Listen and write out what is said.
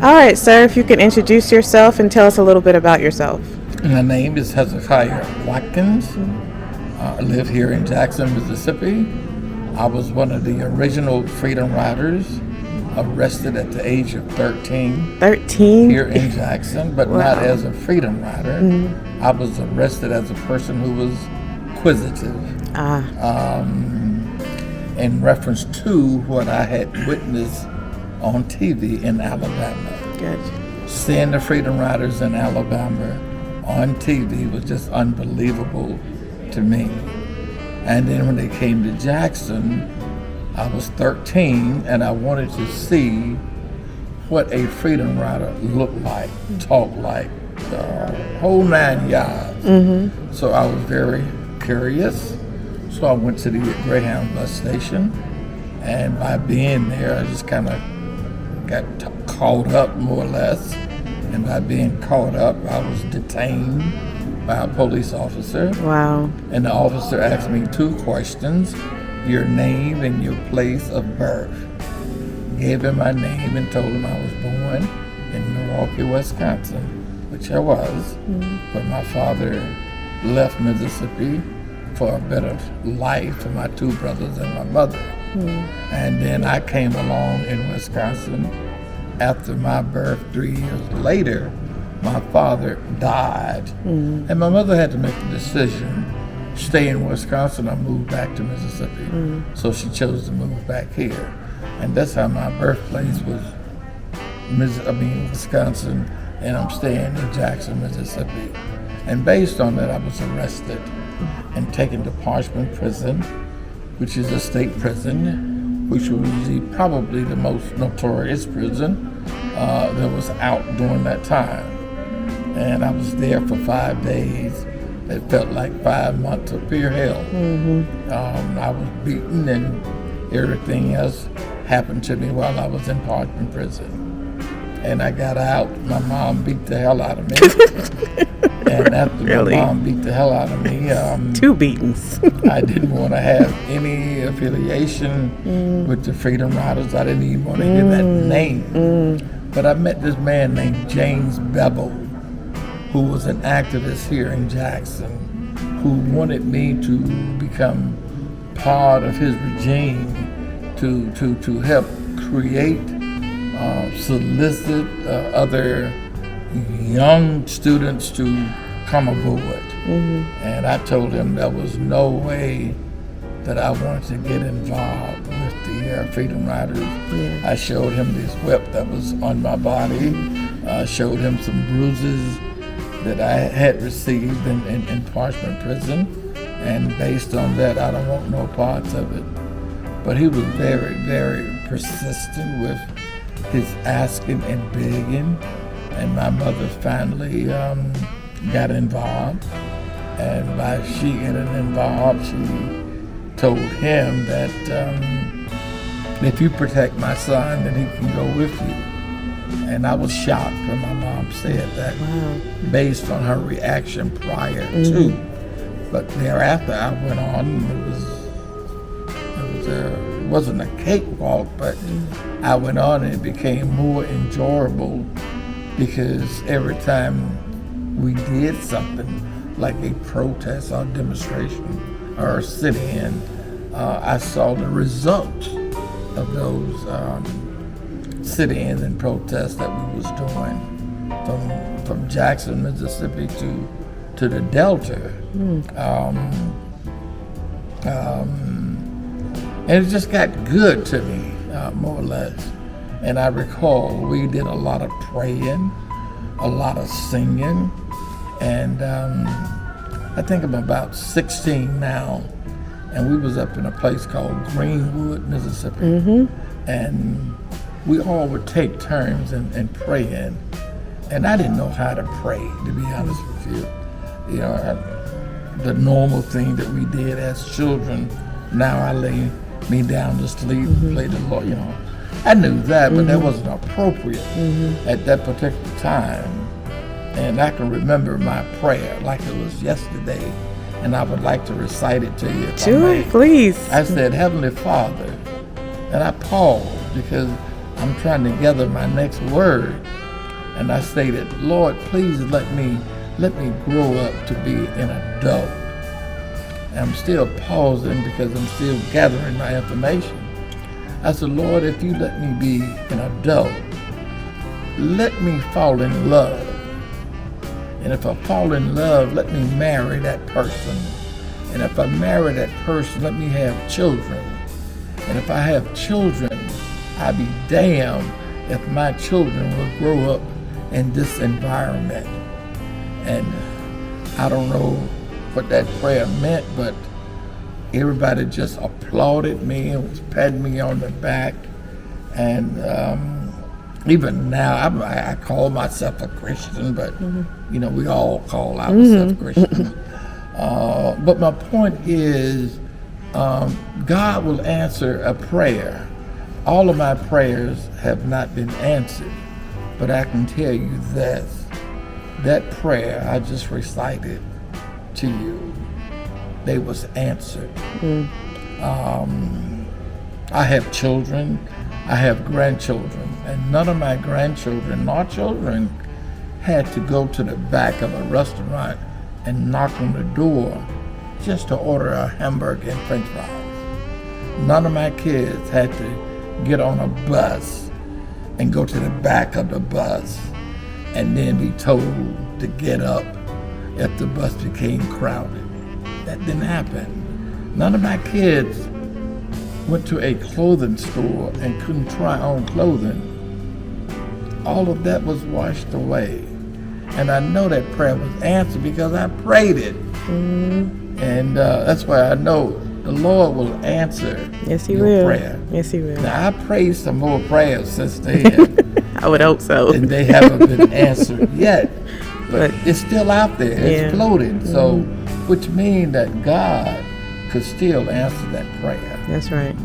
All right, sir, if you can introduce yourself and tell us a little bit about yourself. My name is Hezekiah Watkins. I live here in Jackson, Mississippi. I was one of the original Freedom Riders, arrested at the age of 13. 13? Here in Jackson, but Wow. not as a Freedom Rider. I was arrested as a person who was inquisitive. In reference to what I had witnessed on TV in Alabama. Good. Seeing the Freedom Riders in Alabama on TV was just unbelievable to me. And then when they came to Jackson, I was 13 and I wanted to see what a Freedom Rider looked like, talked like, the whole 9 yards. So I was very curious. So I went to the Greyhound bus station, and by being there, I just kind of got caught up, more or less. And by being caught up, I was detained by a police officer. Wow. And the officer asked me 2 questions: your name and your place of birth. Gave him my name and told him I was born in Milwaukee, Wisconsin, which I was. But my father left Mississippi for a better life for my 2 brothers and my mother. And then I came along in Wisconsin after my birth. 3 years later, my father died. And my mother had to make a decision: stay in Wisconsin or move back to Mississippi. So she chose to move back here. And that's how my birthplace was, Wisconsin, and I'm staying in Jackson, Mississippi. And based on that, I was arrested and taken to Parchman Prison, which is a state prison, which was probably the most notorious prison that was out during that time. And I was there for 5 days. It felt like 5 months of pure hell. I was beaten and everything else happened to me while I was in Parchman Prison. And I got out, my mom beat the hell out of me. And after Really? my mom beat the hell out of me, 2 beatings. I didn't want to have any affiliation with the Freedom Riders. I didn't even want to hear that name. But I met this man named James Bevel, who was an activist here in Jackson, who wanted me to become part of his regime to help create, solicit other young students to come aboard. And I told him there was no way that I wanted to get involved with the Freedom Riders. I showed him this whip that was on my body. I showed him some bruises that I had received in Parchman Prison. And based on that, I don't want no parts of it. But he was very, very persistent with his asking and begging. And my mother finally got involved. And by she getting involved, she told him that if you protect my son, then he can go with you. And I was shocked when my mom said that, based on her reaction prior to. But thereafter, I went on. It wasn't a cakewalk, but I went on, and it became more enjoyable because every time we did something like a protest or demonstration or a sit-in, I saw the results of those sit-ins and protests that we was doing from Jackson, Mississippi to the Delta. And it just got good to me, more or less. And I recall we did a lot of praying, a lot of singing, and I think I'm about 16 now, and we was up in a place called Greenwood, Mississippi, and we all would take turns in praying, and I didn't know how to pray, to be honest with you. You know, the normal thing that we did as children. Now I lay me down to sleep, play the Lord, you know. I knew that, but that wasn't appropriate at that particular time. And I can remember my prayer like it was yesterday, and I would like to recite it to you. Sure, please. I said, Heavenly Father, and I paused because I'm trying to gather my next word. And I stated, Lord, please let me grow up to be an adult. And I'm still pausing because I'm still gathering my information. I said, Lord, if you let me be an adult, let me fall in love. And if I fall in love, let me marry that person. And if I marry that person, let me have children. And if I have children, I'd be damned if my children will grow up in this environment. And I don't know what that prayer meant, but everybody just applauded me and was patting me on the back. And even now, I call myself a Christian, but you know, we all call ourselves Christians. But my point is, God will answer a prayer. All of my prayers have not been answered, but I can tell you this, that prayer I just recited to you, they was answered. I have children, I have grandchildren, and none of my grandchildren nor children had to go to the back of a restaurant and knock on the door just to order a hamburger and french fries. None of my kids had to get on a bus and go to the back of the bus and then be told to get up if the bus became crowded. That didn't happen. None of my kids went to a clothing store and couldn't try on clothing. All of that was washed away. And I know that prayer was answered because I prayed it. And that's why I know the Lord will answer Yes, He your will. prayer. Yes, He will. Now, I prayed some more prayers since then, I would hope so. and they haven't been answered yet. But it's still out there. It's floating. So, which means that God could still answer that prayer. That's right.